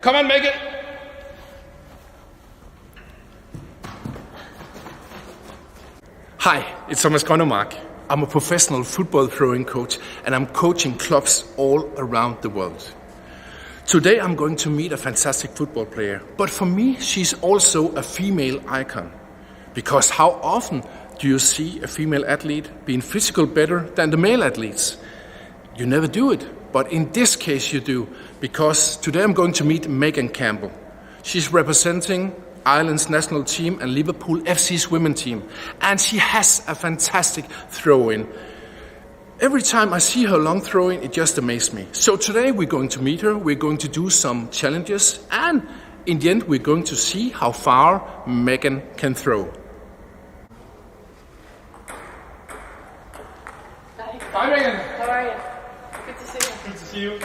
Come on, Megan. Hi, it's Thomas Gronnemark. I'm a professional football throwing coach and I'm coaching clubs all around the world. Today I'm going to meet a fantastic football player, but for me she's also a female icon. Because how often do you see a female athlete being physical better than the male athletes? You never do it, but in this case you do, because today I'm going to meet Megan Campbell. She's representing Ireland's national team and Liverpool FC's women's team, and she has a fantastic throw-in. Every time I see her long throw-in, it just amazes me. So today we're going to meet her, we're going to do some challenges, and in the end we're going to see how far Megan can throw. Hi Megan! How are you? Good to see you. Good to see you.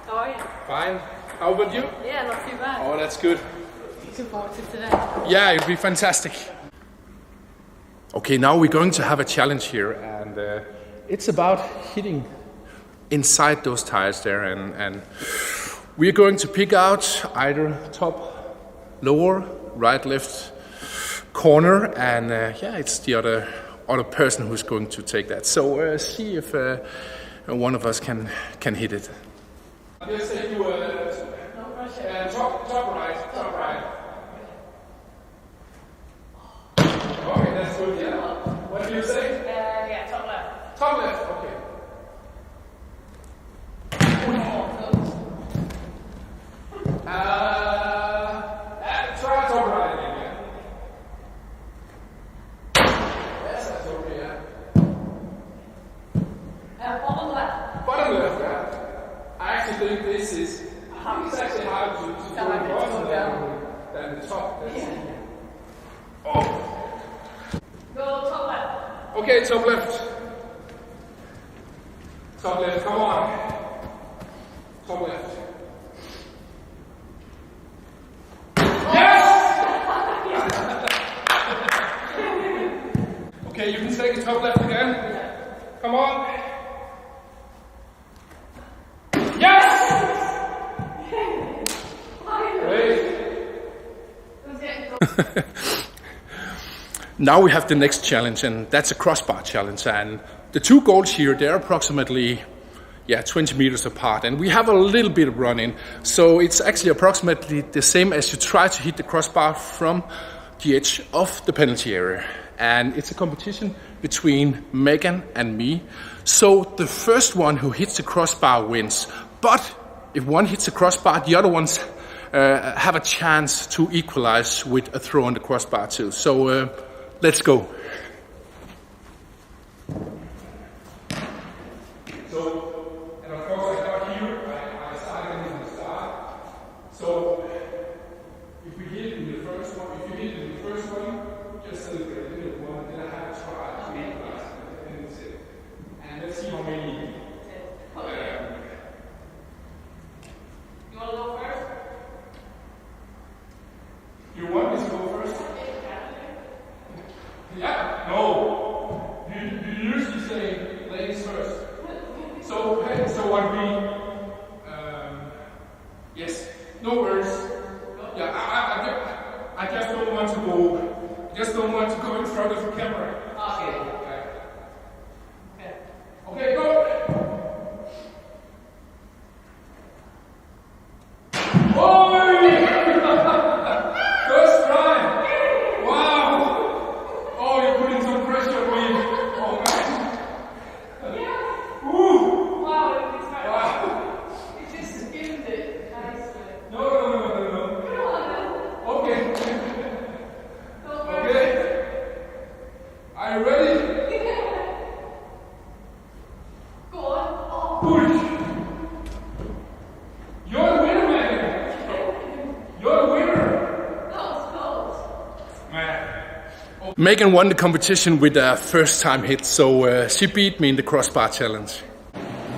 How are you? Fine. How about you? Yeah, not too bad. Oh, that's good. Looking forward to today. Yeah, it'll be fantastic. Okay, now we're going to have a challenge here, and it's about hitting inside those tires there, and we're going to pick out either top, lower, right, left corner, and yeah, it's the other person who's going to take that. So see if one of us can hit it. Just say you top right. Okay, that's good. Yeah. What do you say? Yeah, top left. Top left. Okay. Try top right again. Yeah. Yes, that's okay. Yeah. Bottom left. Bottom left. Yeah. I actually think this is. It's actually harder to do the bottom than the top. Yeah. Oh. Go top left. Okay, top left. Top left, come on. Top left. Yes! Okay, you can take it top left again. Come on. Yes! Great. Now we have the next challenge, and that's a crossbar challenge. And the two goals here, they're approximately 20 meters apart, and we have a little bit of running. So it's actually approximately the same as you try to hit the crossbar from the edge of the penalty area. And it's a competition between Megan and me. So the first one who hits the crossbar wins. But if one hits the crossbar, the other ones have a chance to equalize with a throw on the crossbar too. So let's go. So, and of course I got here, I started in the start. So if we hit it in the first one, just a little one, then I have to try to equalize it, and that's it. And let's see how many. You want to go first? You want me to go first? Yeah, no. You usually say ladies first. So what we, yes, no worries. Yeah, I just don't want to go. In front of the camera. Okay, go. First try! Wow! Oh, you're putting some pressure on me. Oh man. Ooh! Wow. You just skimmed it nicely. No. Come on then. Okay. Go first. Okay. Are you ready? Go on. Oh. Push! You're the winner, Megan! You're the winner! Man. Megan won the competition with a first time hit, so she beat me in the crossbar challenge.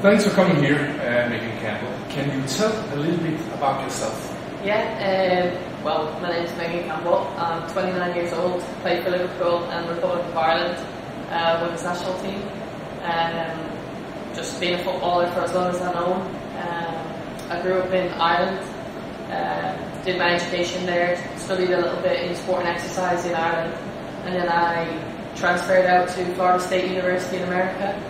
Thanks for coming here, Megan Campbell. Can you tell a little bit about yourself? Yeah, well, my name is Megan Campbell. I'm 29 years old, played for Liverpool and Republic of Ireland women's national team. Just been a footballer for as long as I know. I grew up in Ireland, did my education there, studied a little bit in sport and exercise in Ireland, and then I transferred out to Florida State University in America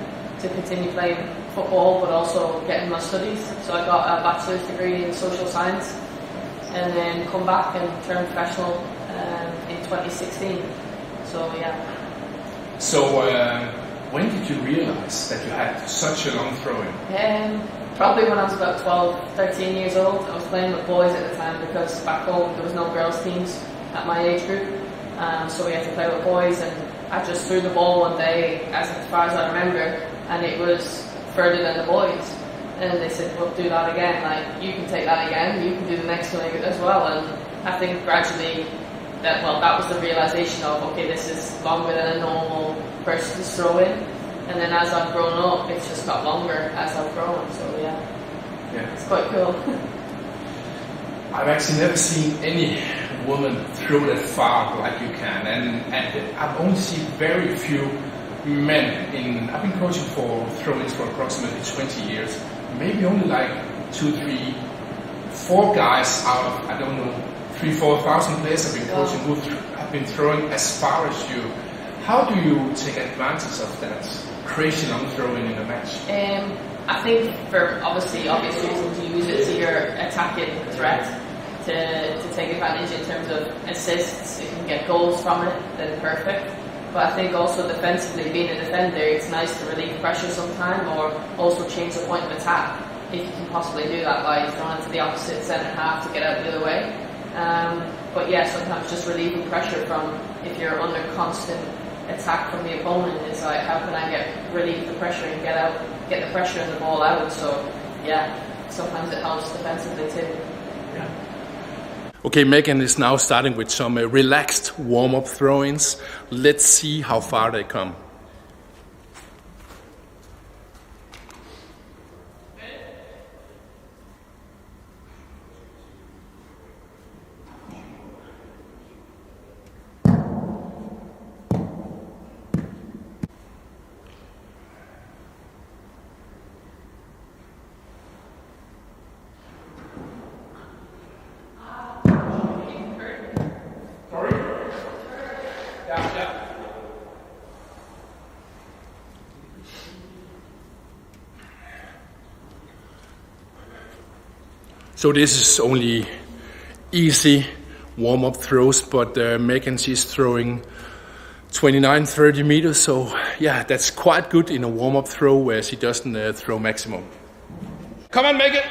to continue playing football but also getting my studies. So I got a bachelor's degree in social science and then come back and turned professional in 2016. So yeah. So when did you realize that you had such a long throwing? Probably when I was about 12, 13 years old. I was playing with boys at the time because back home there was no girls teams at my age group. So we had to play with boys, and I just threw the ball one day, as far as I remember, and it was further than the boys. And they said, well, do that again, like, you can take that again, you can do the next one as well. And I think gradually, that was the realisation of, okay, this is longer than a normal person's throwing. And then as I've grown up, it's just got longer as I've grown, so yeah. It's quite cool. I've actually never seen any woman throw that far like you can, and I've only seen very few men I've been coaching for throw-ins for approximately 20 years, maybe only like 2, 3, 4 guys out of, I don't know, 3,000-4,000 players I've been coaching who have been throwing as far as you. How do you take advantage of that crazy long throwing in a match? I think for obviously obvious reasons you use it to your attacking threat to take advantage in terms of assists. If you can get goals from it, then perfect. But I think also defensively, being a defender, it's nice to relieve pressure sometime or also change the point of attack if you can possibly do that by throwing to the opposite centre half to get out the other way. But yeah, sometimes just relieving pressure from, if you're under constant attack from the opponent, is like, how can I relieve the pressure and get the pressure and the ball out? So yeah, sometimes it helps defensively too. Yeah. Okay, Megan is now starting with some relaxed warm-up throw-ins. Let's see how far they come. So this is only easy warm-up throws, but Megan, she's throwing 29-30 meters, so yeah, that's quite good in a warm-up throw where she doesn't throw maximum. Come on, Megan!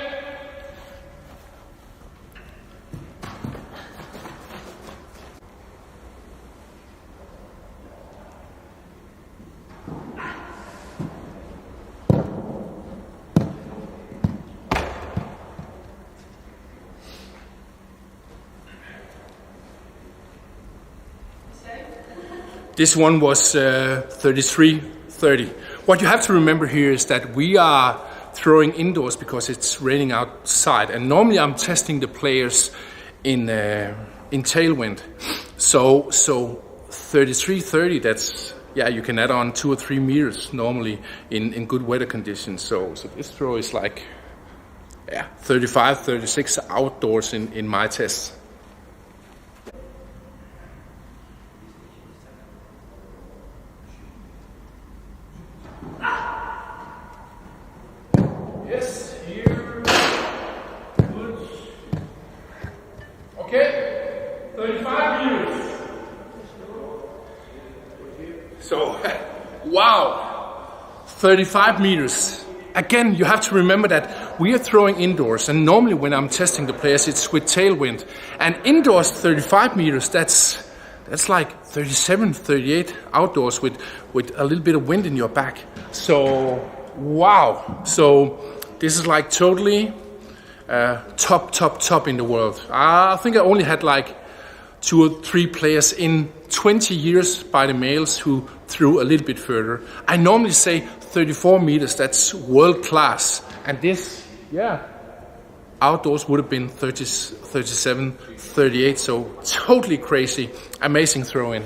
This one was 33-30. What you have to remember here is that we are throwing indoors because it's raining outside, and normally I'm testing the players in tailwind. So 33-30, that's, yeah, you can add on 2 or 3 meters normally in good weather conditions. So this throw is like 35-36 outdoors in my tests. Yes, here. Good. Okay, 35 meters. So, wow, 35 meters. Again, you have to remember that we are throwing indoors, and normally when I'm testing the players, it's with tailwind. And indoors, 35 meters, that's like 37, 38 outdoors with a little bit of wind in your back. So, wow. So, this is like totally top in the world. I think I only had like 2 or 3 players in 20 years by the males who threw a little bit further. I normally say 34 meters, that's world class. And this, outdoors would have been 30, 37, 38, so totally crazy, amazing throw-in.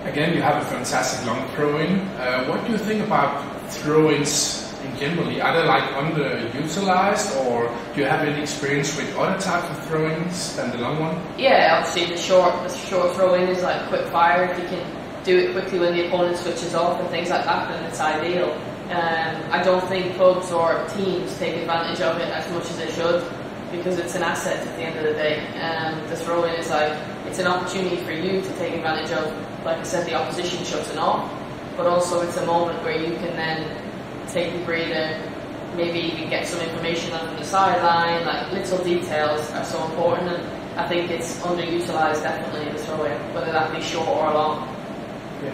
Again, you have a fantastic long throw-in. What do you think about throw-ins in generally? Are they like underutilized, or do you have any experience with other types of throw-ins than the long one? Yeah, obviously the short throw-in is like quick fire. If you can do it quickly when the opponent switches off and things like that, then it's ideal. I don't think clubs or teams take advantage of it as much as they should, because it's an asset at the end of the day. The throw-in is like, it's an opportunity for you to take advantage of, like I said, the opposition shutting off, but also it's a moment where you can then take a breather, maybe even get some information on the sideline. Like, little details are so important, and I think it's underutilised definitely in the throw-in, whether that be short or long. Yeah.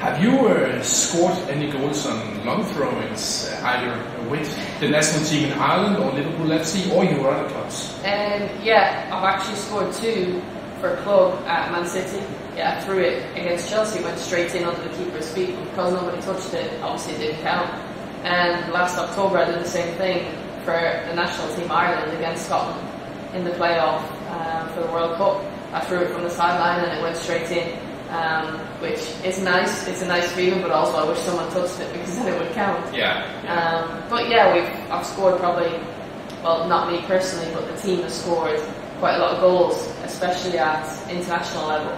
Have you scored any goals on long throw-ins, either with the national team in Ireland or Liverpool FC or your other clubs? Yeah, I've actually scored 2 for a club at Man City. Yeah, I threw it against Chelsea, went straight in under the keeper's feet, but because nobody touched it, obviously it didn't count. And last October I did the same thing for the national team Ireland against Scotland in the playoff for the World Cup. I threw it from the sideline and it went straight in. Which is nice. It's a nice feeling, but also I wish someone touched it because then it would count. Yeah. But yeah, I've scored probably, well, not me personally, but the team has scored quite a lot of goals, especially at international level,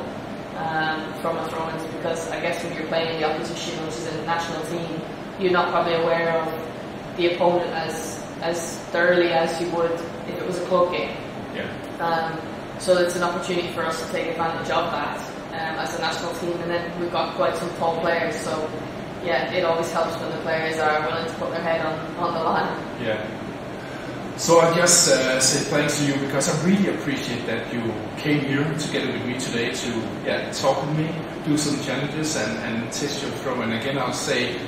from a throw-ins, because I guess when you're playing the opposition, which is a national team, you're not probably aware of the opponent as thoroughly as you would if it was a club game. Yeah. So it's an opportunity for us to take advantage of that. As a national team, and then we've got quite some tall players, so yeah, it always helps when the players are willing to put their head on the line. Yeah. So I just say thanks to you, because I really appreciate that you came here together with me today to talk with me, do some challenges and test your throw. And again, I'll say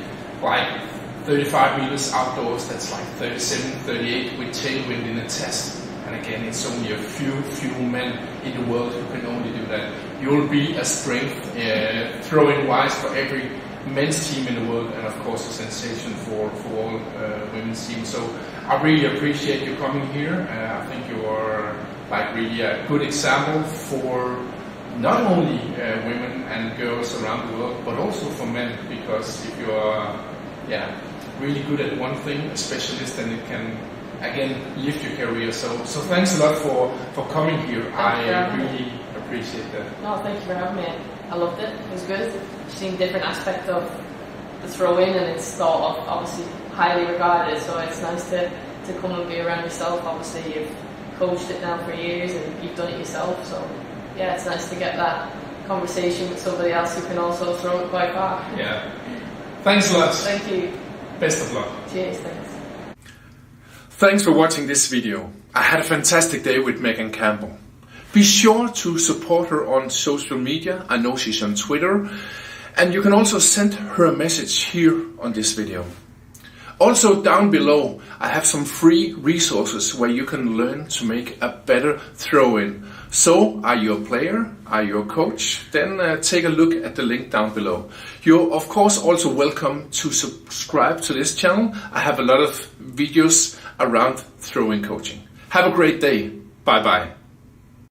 like 35 meters outdoors, that's like 37, 38 with tailwind in a test. And again, it's only a few men in the world who can only do that. You'll be a strength throwing wise for every men's team in the world, and of course a sensation for all women's teams. So I really appreciate you coming here. I think you are like really a good example for not only women and girls around the world, but also for men, because if you are really good at one thing, a specialist, then it can again lift your career. So thanks a lot for coming here. I really appreciate that. No, thank you for having me. I loved it. It was good. Seeing different aspect of the throw-in, and it's thought of obviously highly regarded. So it's nice to come and be around yourself. Obviously, you've coached it now for years and you've done it yourself. So yeah, it's nice to get that conversation with somebody else who can also throw it quite far. Yeah. Thanks a lot. Thank you. Best of luck. Cheers. Thanks. Thanks for watching this video. I had a fantastic day with Megan Campbell. Be sure to support her on social media. I know she's on Twitter. And you can also send her a message here on this video. Also down below, I have some free resources where you can learn to make a better throw-in. So, are you a player? Are you a coach? Then take a look at the link down below. You're of course also welcome to subscribe to this channel. I have a lot of videos around throwing coaching. Have a great day. Bye bye.